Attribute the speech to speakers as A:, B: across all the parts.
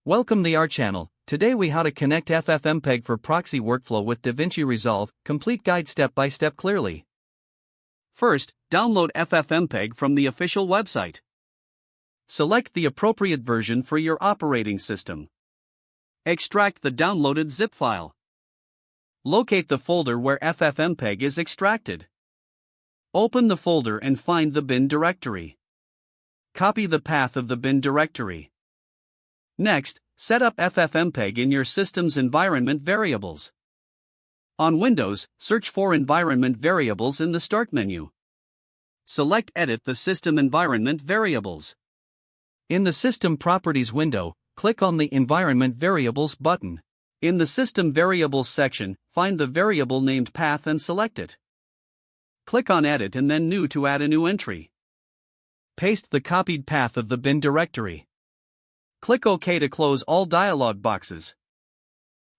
A: Welcome to our channel. Today we how to connect FFmpeg for proxy workflow with DaVinci Resolve, complete guide step by step clearly. First, download FFmpeg from the official website. Select the appropriate version for your operating system. Extract the downloaded zip file. Locate the folder where FFmpeg is extracted. Open the folder and find the bin directory. Copy the path of the bin directory. Next, set up FFmpeg in your system's environment variables. On Windows, search for environment variables in the Start menu. Select Edit the system environment variables. In the System Properties window, click on the Environment Variables button. In the System Variables section, find the variable named path and select it. Click on Edit and then New to add a new entry. Paste the copied path of the bin directory. Click OK to close all dialog boxes.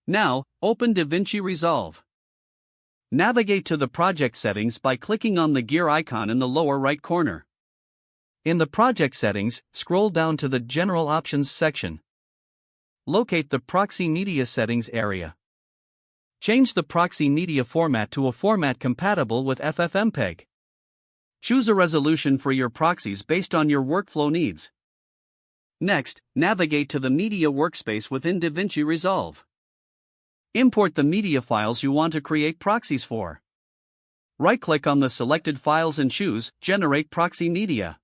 A: Now, open DaVinci Resolve. Navigate to the project settings by clicking on the gear icon in the lower right corner. In the project settings, scroll down to the General Options section. Locate the Proxy Media Settings area. Change the proxy media format to a format compatible with FFmpeg. Choose a resolution for your proxies based on your workflow needs. Next, navigate to the Media workspace within DaVinci Resolve. Import the media files you want to create proxies for. Right-click on the selected files and choose Generate Proxy Media.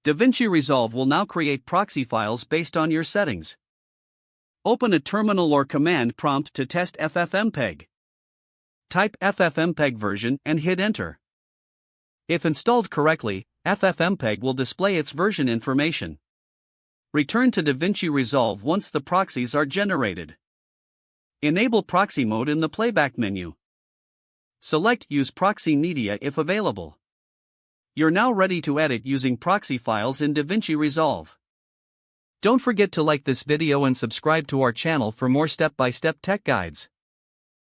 A: DaVinci Resolve will now create proxy files based on your settings. Open a terminal or command prompt to test FFmpeg. Type FFmpeg version and hit Enter. If installed correctly, FFmpeg will display its version information. Return to DaVinci Resolve once the proxies are generated. Enable proxy mode in the playback menu. Select Use Proxy Media if available. You're now ready to edit using proxy files in DaVinci Resolve. Don't forget to like this video and subscribe to our channel for more step-by-step tech guides.